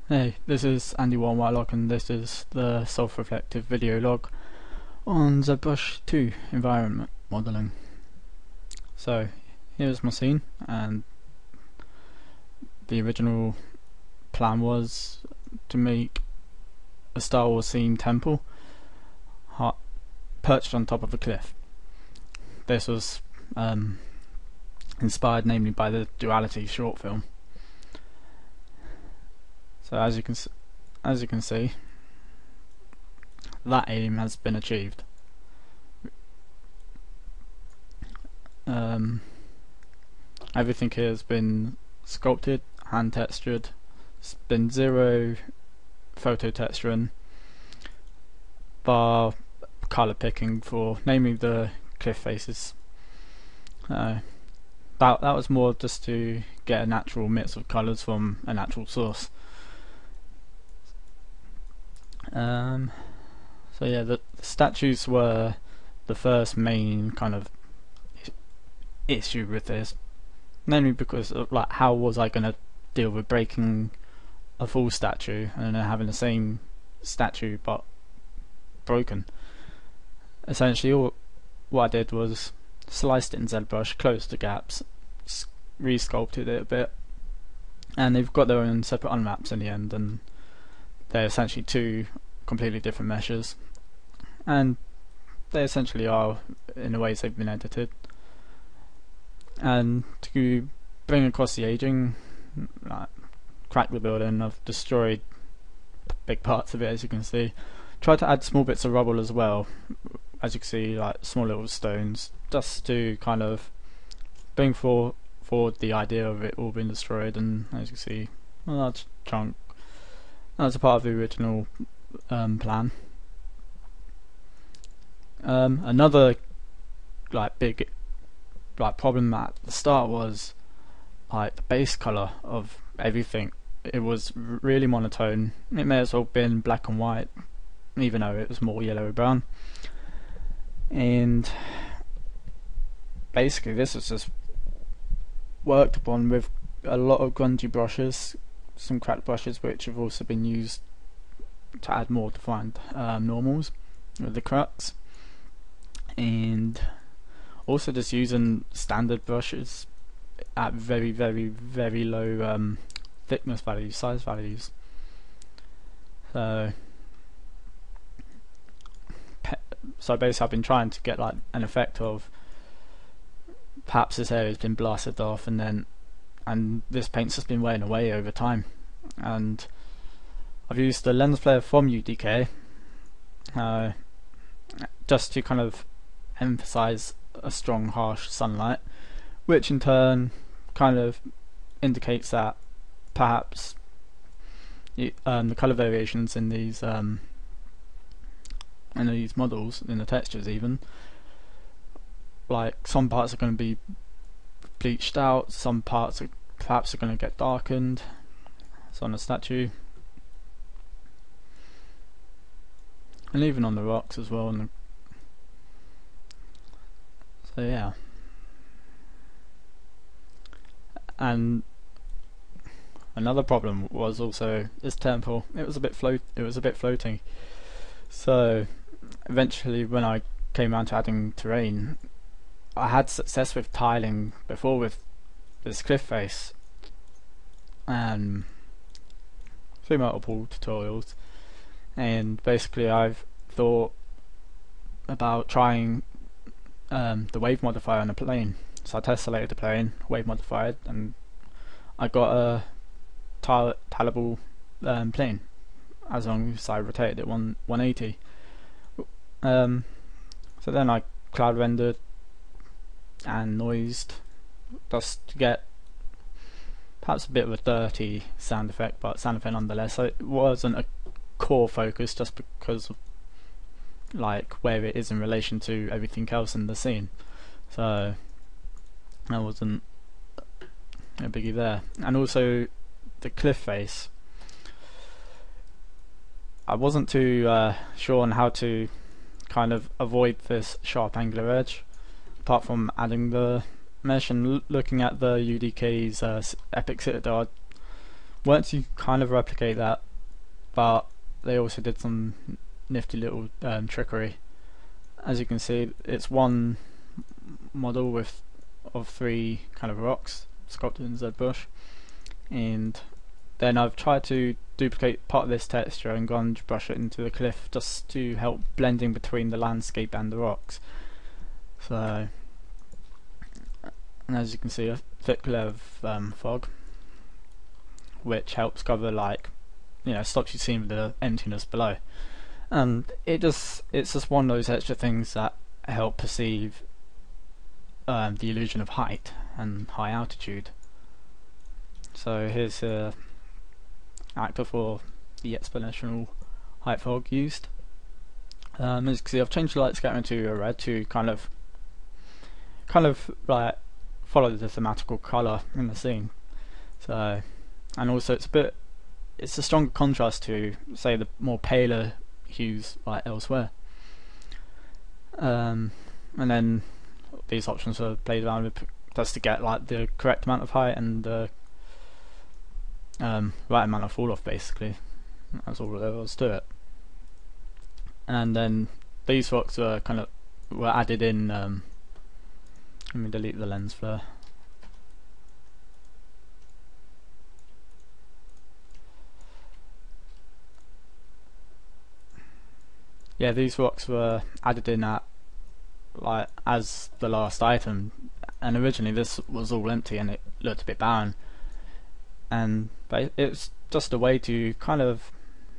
Hey, this is Andy One Whitelock, and this is the self-reflective video log on ZBrush 2 environment modeling. So here's my scene, and the original plan was to make a Star Wars themed temple perched on top of a cliff. This was inspired namely by the Duality short film. So as you can see, that aim has been achieved. Everything here has been sculpted, hand textured. It's been zero photo texturing, bar colour picking for naming the cliff faces. That was more just to get a natural mix of colours from a natural source. So yeah, the statues were the first main kind of issue with this, namely because of, like, how was I going to deal with breaking a full statue and then having the same statue but broken. Essentially what I did was sliced it in ZBrush, closed the gaps, re-sculpted it a bit, and they've got their own separate unwraps in the end, and they're essentially two completely different meshes, and they essentially are in the ways they've been edited. And to bring across the aging, crack the building, I've destroyed big parts of it, as you can see. Tried to add small bits of rubble as well, as you can see, like small little stones, just to kind of bring forward the idea of it all being destroyed. And as you can see, a large chunk that's a part of the original plan. Another big problem at the start was the base color of everything. It was really monotone. It may as well have been black and white, even though it was more yellowy brown. And basically this was just worked upon with a lot of grungy brushes, some cracked brushes which have also been used to add more defined normals with the cracks, and also just using standard brushes at very low thickness values, size values. So basically I've been trying to get an effect of perhaps this area's been blasted off, and this paint's just been wearing away over time. And I've used the lens flare from UDK just to kind of emphasize a strong harsh sunlight, which in turn kind of indicates that perhaps the color variations in these models, in the textures even, like some parts are going to be bleached out, some parts perhaps are going to get darkened. So on the statue, and even on the rocks as well. So yeah, and another problem was also this temple. It was a bit floating. So eventually, when I came around to adding terrain, I had success with tiling before with this cliff face, and through multiple tutorials, and basically I've thought about trying the wave modifier on a plane. So I tesselated the plane, wave modified, and I got a tileable plane as long as I rotated it 180. So then I cloud rendered and noised just to get perhaps a bit of a dirty sound effect, but sound effect nonetheless. So it wasn't a core focus, just because of where it is in relation to everything else in the scene. So that wasn't a biggie there. And also the cliff face, I wasn't too sure on how to kind of avoid this sharp angular edge, apart from adding the mesh and looking at the UDK's Epic Citadel. once you kind of replicate that, but they also did some nifty little trickery. As you can see, it's one model of 3 kind of rocks sculpted in ZBrush, and then I've tried to duplicate part of this texture and gone to brush it into the cliff just to help blending between the landscape and the rocks. So, and as you can see, a thick layer of fog, which helps cover, like, you know, stops you seeing the emptiness below. And it's just one of those extra things that help perceive the illusion of height and high altitude. So here's an actor for the exponential height fog used. As you can see, I've changed the light scattering to a red to kind of like follow the thematical colour in the scene. So, and also it's a stronger contrast to, say, the more paler hues like elsewhere. And then these options are played around with just to get like the correct amount of height and the right amount of fall off, basically. That's all there was to it. And then these rocks were added in. Let me delete the lens flare. Yeah, these rocks were added in as the last item, and originally this was all empty and it looked a bit barren. But it's just a way to kind of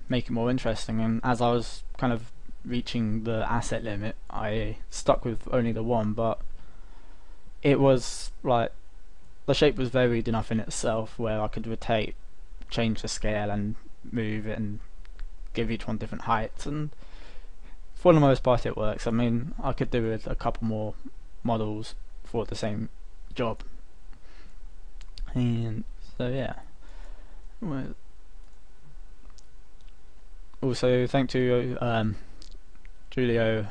make it more interesting. And as I was kind of reaching the asset limit, I stuck with only the one, but it was like the shape was varied enough in itself where I could rotate, change the scale, and move it and give each one different heights, and for the most part it works. I mean, I could do with a couple more models for the same job. And so yeah. Well, also thank to Julio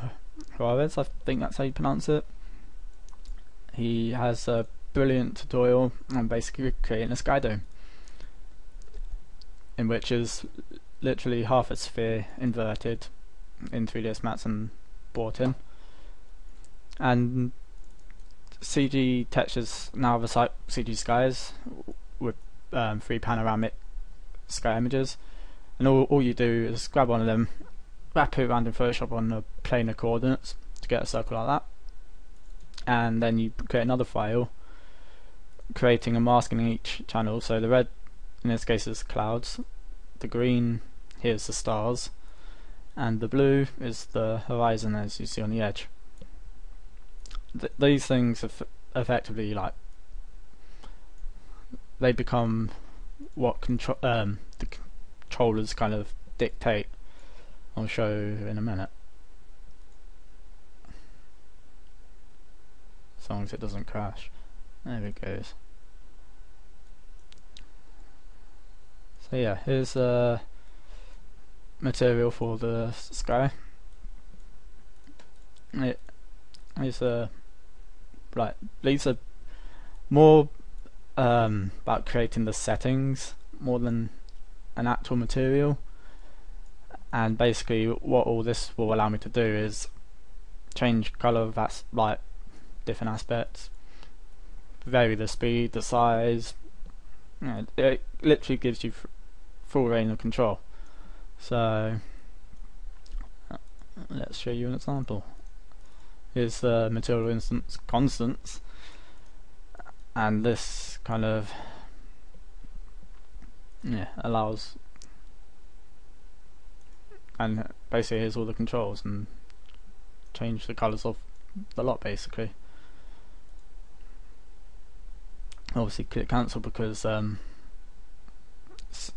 Juarez, I think that's how you pronounce it. He has a brilliant tutorial on basically creating a sky dome, in which is literally half a sphere inverted in 3ds Max and brought in, and CG textures now have CG skies with 3 panoramic sky images, and all you do is grab one of them, wrap it around in Photoshop on the planar coordinates to get a circle like that, and then you create another file creating a mask in each channel. So the red in this case is clouds, the green here's the stars, and the blue is the horizon as you see on the edge. These things effectively, like, they become what the controllers kind of dictate. I'll show you in a minute, as long as it doesn't crash. There it goes. So yeah, here's material for the sky. It is right. These are more about creating the settings more than an actual material. And basically, what all this will allow me to do is change color of like different aspects, vary the speed, the size. You know, it literally gives you full reign of control. So let's show you an example. Here's the material instance constants, and this kind of allows, and basically here's all the controls, and change the colours of the lot basically. Obviously click cancel because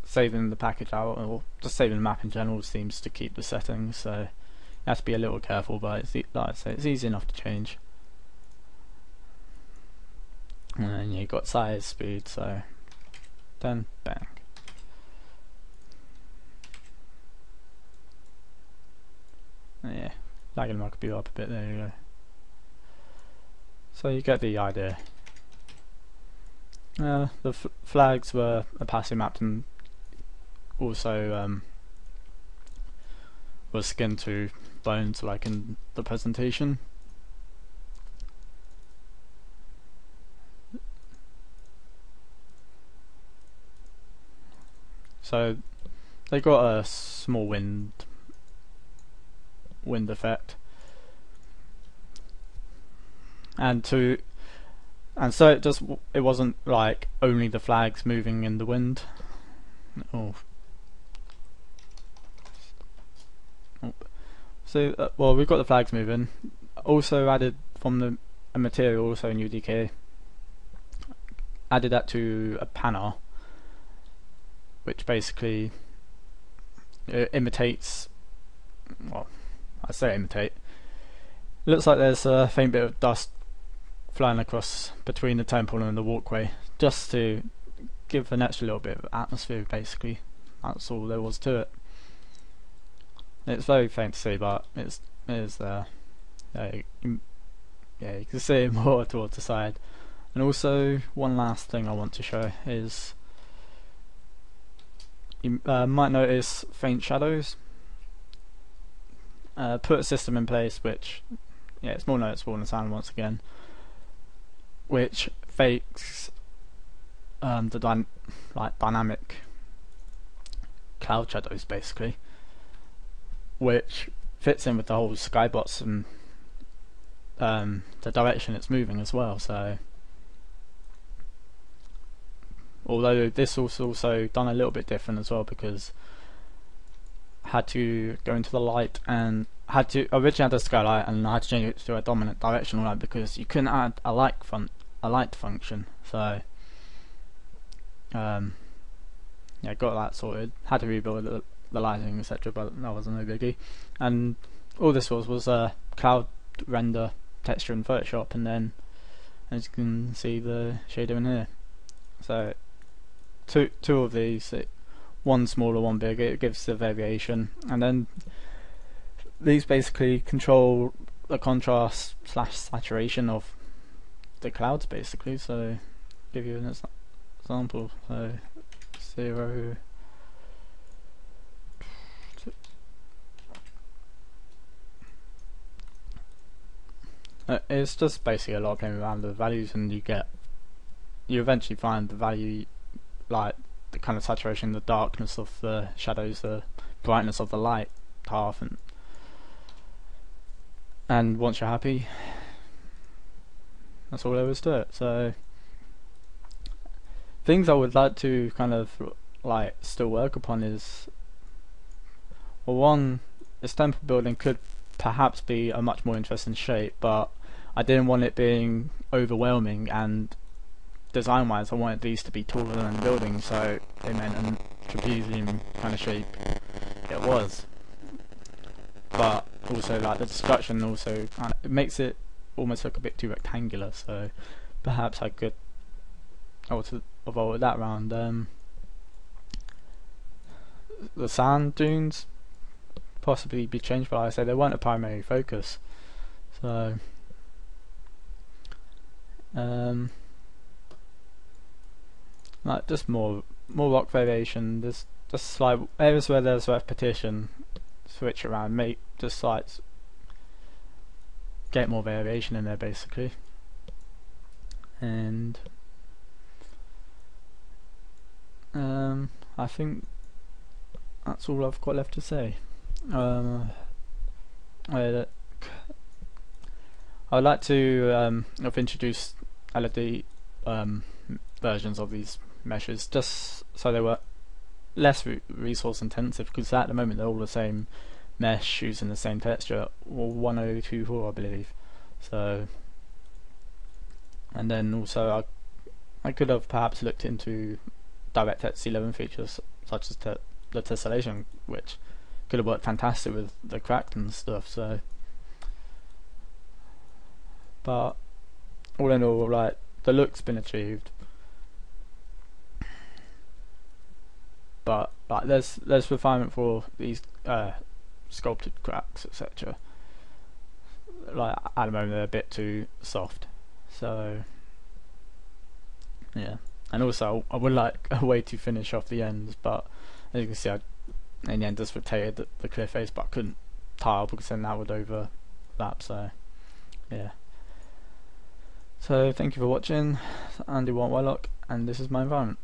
saving the package out, or just saving the map in general, seems to keep the settings, so you have to be a little careful, but it's, like I say, it's easy enough to change. And then you've got size, speed, so then bang. Yeah, lagging my computer up a bit, there you go. So you get the idea. The flags were opacity mapped and also was skinned to bones like in the presentation. So they got a small wind effect, and so it wasn't like only the flags moving in the wind. So well, we've got the flags moving. Also added from a material also in UDK. Added that to a panel, which basically imitates. Well, I say imitate. It looks like there's a faint bit of dust flying across between the temple and the walkway, just to give an extra little bit of atmosphere. Basically, that's all there was to it. It's very faint to see, but it is there. You can see it more towards the side. And also, one last thing I want to show is you might notice faint shadows. Put a system in place which, it's more noticeable in the sound once again, which fakes the dynamic cloud shadows basically, which fits in with the whole skybots and the direction it's moving as well. So although this was also done a little bit different as well, because had to go into the light and originally had a skylight and I had to change it to a dominant directional light because you couldn't add a light function. So got that sorted. Had to rebuild the lighting, etc., but that wasn't no biggie. And all this was a cloud render texture in Photoshop, and then as you can see the shader in here. So two of these, one smaller, one bigger, it gives the variation, and then these basically control the contrast / saturation of the clouds basically. So give you an example. So 0 it's just basically a lot of playing around with the values, and you eventually find the value, like the kind of saturation, the darkness of the shadows, the brightness of the light path, and once you're happy, that's all there is to it. So things I would like to kind of like still work upon is, well, one, this temple building could perhaps be a much more interesting shape, but I didn't want it being overwhelming, and design wise I wanted these to be taller than buildings, so it meant a trapezium kind of shape it was. But also like the destruction also it makes it almost look a bit too rectangular, so perhaps I could evolve that around. The sand dunes possibly be changed, but like I say, they weren't a primary focus. So like just more rock variation. There's just like areas where there's repetition, switch around, make just like get more variation in there basically. And I think that's all I've got left to say. I would like to have introduced LED versions of these meshes, just so they were less resource intensive, because at the moment they're all the same mesh using the same texture, or 1024 I believe. So, and then also I could have perhaps looked into DirectX 11 features such as the tessellation, which could have worked fantastic with the cracked and stuff. So, but all in all, like, the look's been achieved, but like there's refinement for these sculpted cracks, etc. Like at the moment they're a bit too soft. So yeah, And also I would like a way to finish off the ends, but as you can see, I in the end just rotated the clear face, but I couldn't tile because then that would overlap. So yeah. So thank you for watching. Andy Warlock, and this is my environment.